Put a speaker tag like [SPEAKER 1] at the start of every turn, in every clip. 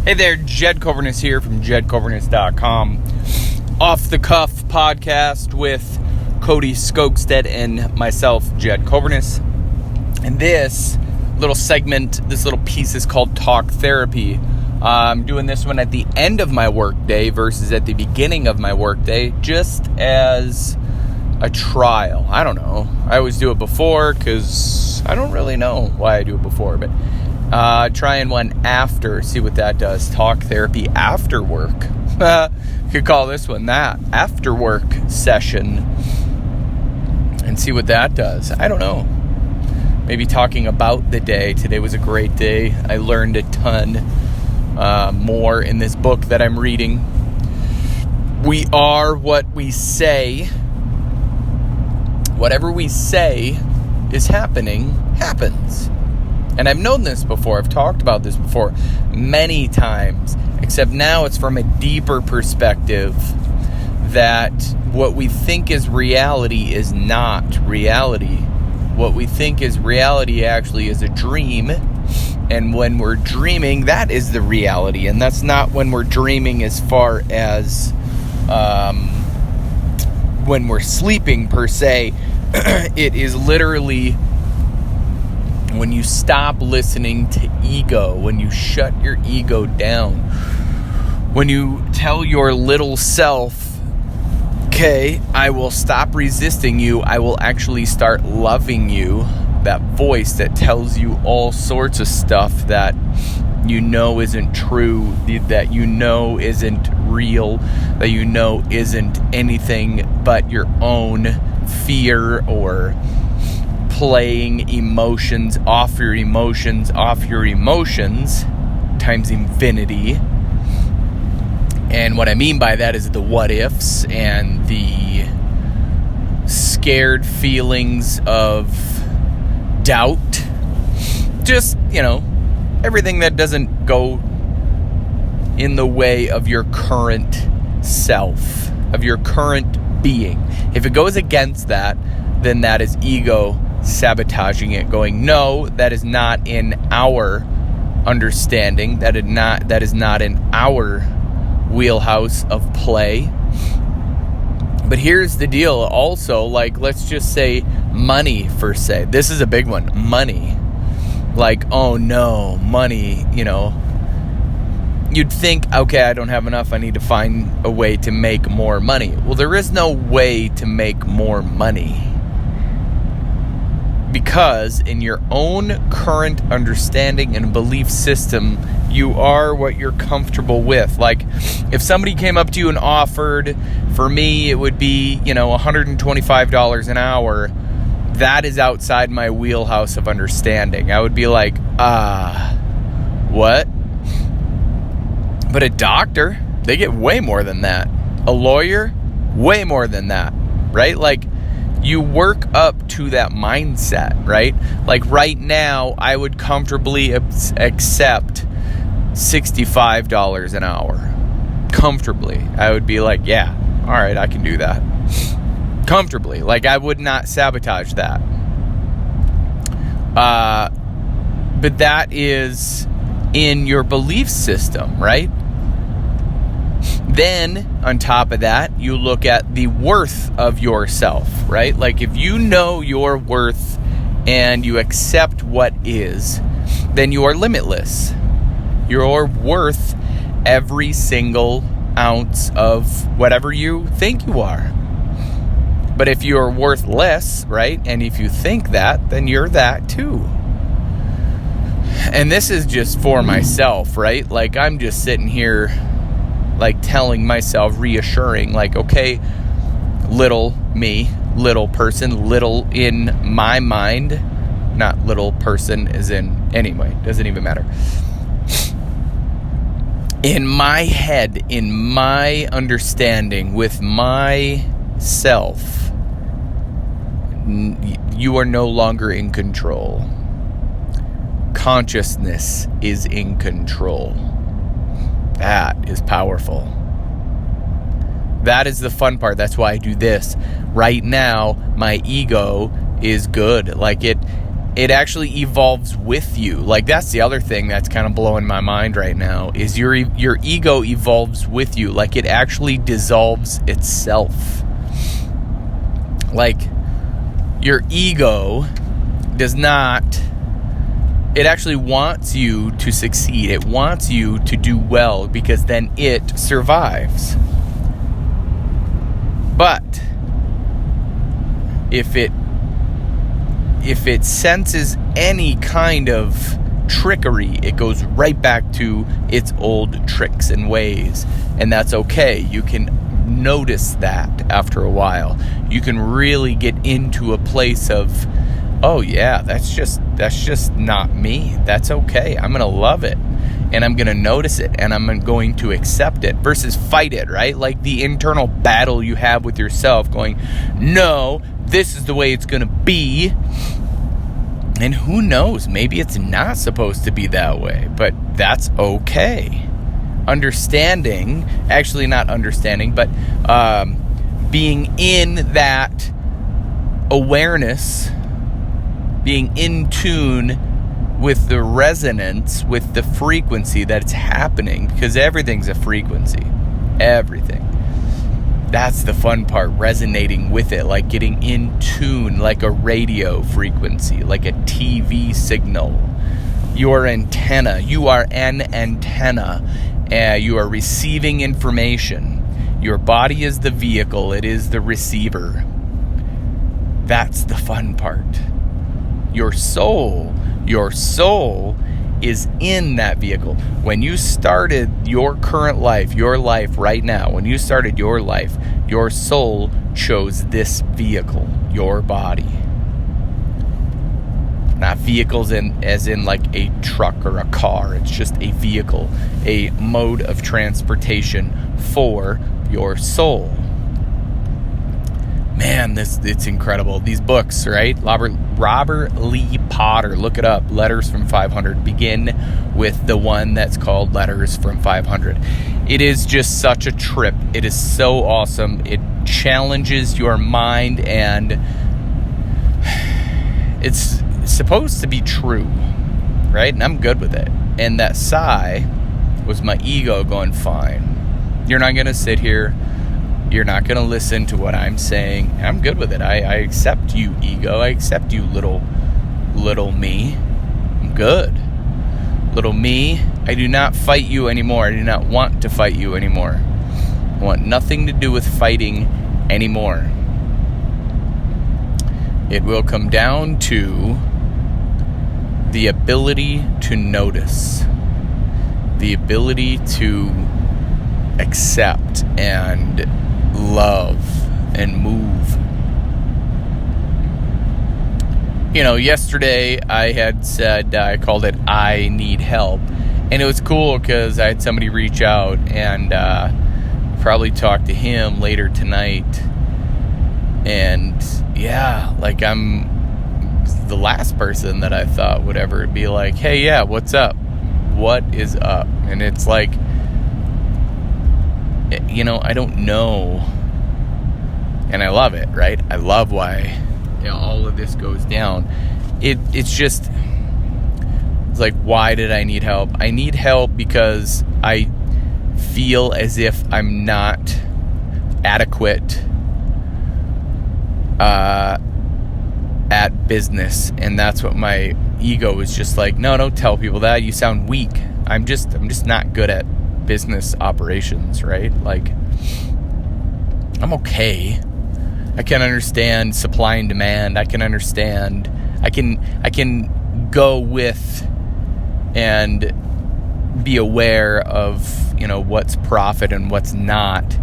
[SPEAKER 1] Hey there, Jed Coverness here from jedcoverness.com. Off the Cuff podcast with Cody Skogstead and myself, Jed Coverness. And this little segment, this little piece is called Talk Therapy. I'm doing this one at the end of my workday versus at the beginning of my workday, just as a trial. I don't know. I always do it before because I don't really know why I do it before, but trying one after, see what that does. Talk therapy after work. Could call this one that, after work session, and see what that does. I don't know. Maybe talking about the day. Today was a great day. I learned a ton more in this book that I'm reading. We are what we say. Whatever we say is happening, happens. And I've known this before. I've talked about this before many times. Except now it's from a deeper perspective that what we think is reality is not reality. What we think is reality actually is a dream. And when we're dreaming, that is the reality. And that's not when we're dreaming as far as when we're sleeping per se. It is literally when you stop listening to ego, when you shut your ego down, when you tell your little self, okay, I will stop resisting you, I will actually start loving you, that voice that tells you all sorts of stuff that you know isn't true, that you know isn't real, that you know isn't anything but your own fear or playing emotions off your emotions times infinity. And what I mean by that is the what ifs and the scared feelings of doubt. Just, everything that doesn't go in the way of your current self, of your current being. If it goes against that, then that is ego sabotaging it, going, no, that is not in our understanding, that is not in our wheelhouse of play. But here's the deal also, let's just say money for say. This is a big one, money. Oh no, money, you'd think, okay, I don't have enough, I need to find a way to make more money. Well, there is no way to make more money. Because in your own current understanding and belief system, you are what you're comfortable with. If somebody came up to you and offered, for me, it would be, $125 an hour. That is outside my wheelhouse of understanding. I would be like, what? But a doctor, they get way more than that. A lawyer, way more than that, right? You work up to that mindset, right? Right now, I would comfortably accept $65 an hour. Comfortably. I would be like, yeah, all right, I can do that. Comfortably. I would not sabotage that. But that is in your belief system, right? Then, on top of that, you look at the worth of yourself, right? If you know your worth and you accept what is, then you are limitless. You're worth every single ounce of whatever you think you are. But if you're worth less, right, and if you think that, then you're that too. And this is just for myself, right? I'm just sitting here telling myself, reassuring, okay, little me, little person, little in my mind, not little person as in, anyway, doesn't even matter. In my head, in my understanding, with myself, you are no longer in control. Consciousness is in control. That is powerful. That is the fun part. That's why I do this. Right now, my ego is good. it actually evolves with you. Like, that's the other thing that's kind of blowing my mind right now, is your ego evolves with you. Like, it actually dissolves itself. Like, your ego does not, it actually wants you to succeed. It wants you to do well, because then it survives. But if it senses any kind of trickery, it goes right back to its old tricks and ways. And that's okay. You can notice that after a while. You can really get into a place of, oh yeah, that's just not me. That's okay. I'm going to love it. And I'm going to notice it. And I'm going to accept it versus fight it, right? Like the internal battle you have with yourself going, no, this is the way it's going to be. And who knows? Maybe it's not supposed to be that way. But that's okay. Being in that awareness, being in tune with the resonance, with the frequency that's happening, because everything's a frequency. Everything. That's the fun part, resonating with it, like getting in tune, like a radio frequency, like a TV signal. Your antenna, you are an antenna. You are receiving information. Your body is the vehicle, it is the receiver. That's the fun part. Your soul is in that vehicle. When you started your current life, your life right now, when you started your life, your soul chose this vehicle, your body. Not vehicles as in like a truck or a car. It's just a vehicle, a mode of transportation for your soul. Man, it's incredible. These books, right? Robert Lee Potter, look it up. Letters from 500. Begin with the one that's called Letters from 500. It is just such a trip. It is so awesome. It challenges your mind, and it's supposed to be true, right? And I'm good with it. And that sigh was my ego going, fine. You're not going to sit here. You're not going to listen to what I'm saying. I'm good with it. I accept you, ego. I accept you, little me. I'm good. Little me, I do not fight you anymore. I do not want to fight you anymore. I want nothing to do with fighting anymore. It will come down to the ability to notice, the ability to accept and love and move. You know, yesterday I had said, I called it I Need Help, and it was cool because I had somebody reach out, and probably talk to him later tonight. And yeah, like I'm the last person that I thought would ever be like, hey, yeah, what's up? What is up? And it's like, you know, I don't know. And I love it, right? I love why, you know, all of this goes down. It's like, why did I need help? I need help because I feel as if I'm not adequate at business, and that's what my ego is just like, no, don't tell people that. You sound weak. I'm just not good at business operations, right? Like, I'm okay. I can understand supply and demand. I can go with and be aware of, you know, what's profit and what's not.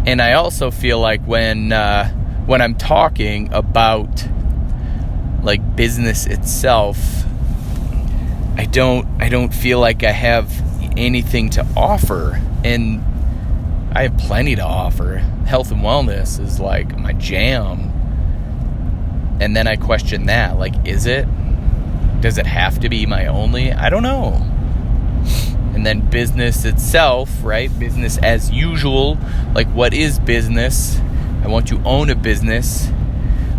[SPEAKER 1] And I also feel like when I'm talking about like business itself, I don't feel like I have anything to offer, and I have plenty to offer. Health and wellness is like my jam. And then I question that, like, does it have to be my only? I don't know. And then business itself, right? Business as usual. Like, what is business? I want to own a business.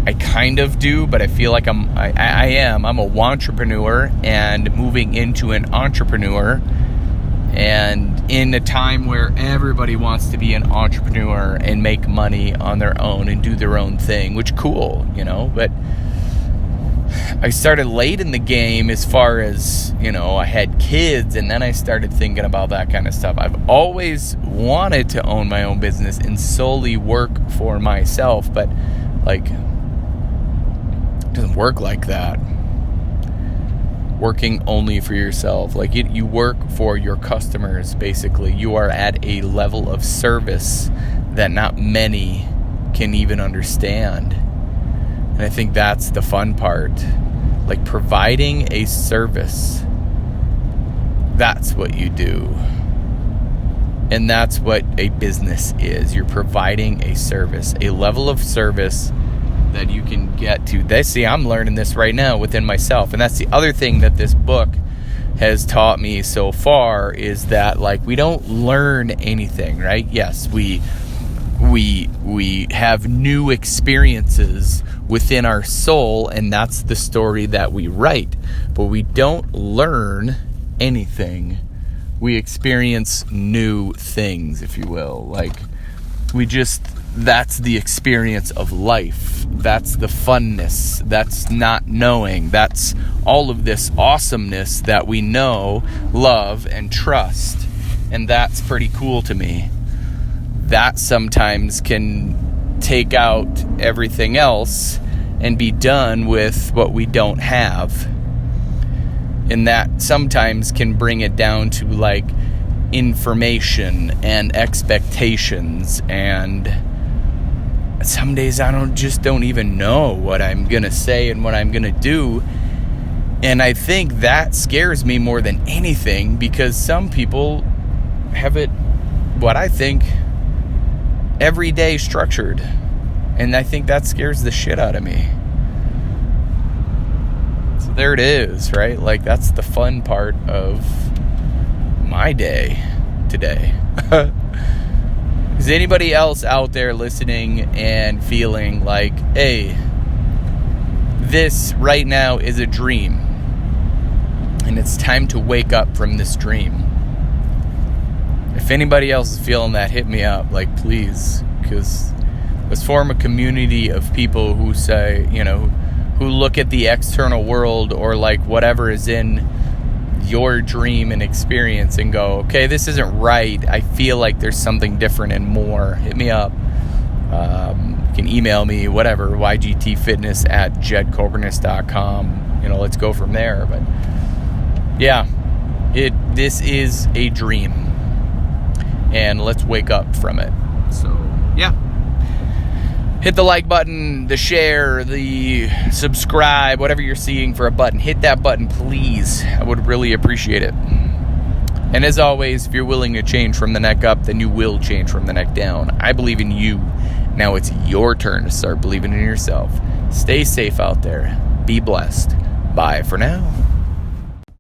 [SPEAKER 1] I kind of do, but I feel like I'm a wantrepreneur and moving into an entrepreneur, and in a time where everybody wants to be an entrepreneur and make money on their own and do their own thing, which cool, but I started late in the game as far as, I had kids, and then I started thinking about that kind of stuff. I've always wanted to own my own business and solely work for myself, but it doesn't work like that. Working only for yourself. You work for your customers, basically. You are at a level of service that not many can even understand. And I think that's the fun part. Providing a service. That's what you do. And that's what a business is. You're providing a service, a level of service that you can get to. See, I'm learning this right now within myself. And that's the other thing that this book has taught me so far, is that we don't learn anything, right? Yes, we have new experiences within our soul, and that's the story that we write. But we don't learn anything. We experience new things, if you will. That's the experience of life. That's the funness. That's not knowing. That's all of this awesomeness that we know, love, and trust. And that's pretty cool to me. That sometimes can take out everything else and be done with what we don't have. And that sometimes can bring it down to information and expectations, and some days I don't even know what I'm gonna say and what I'm gonna do. And I think that scares me more than anything, because some people have it, what I think, every day structured, and I think that scares the shit out of me. So there it is, right? That's the fun part of my day today. Is anybody else out there listening and feeling hey, this right now is a dream, and it's time to wake up from this dream? If anybody else is feeling that, hit me up, please, because let's form a community of people who say, who look at the external world or whatever is in your dream and experience and go, okay, this isn't right. I feel like there's something different and more. Hit me up. You can email me, whatever, ygtfitness@jedcoburness.com. Let's go from there. But yeah, this is a dream, and let's wake up from it. So yeah, hit the like button, the share, the subscribe, whatever you're seeing for a button. Hit that button, please. I would really appreciate it. And as always, if you're willing to change from the neck up, then you will change from the neck down. I believe in you. Now it's your turn to start believing in yourself. Stay safe out there. Be blessed. Bye for now.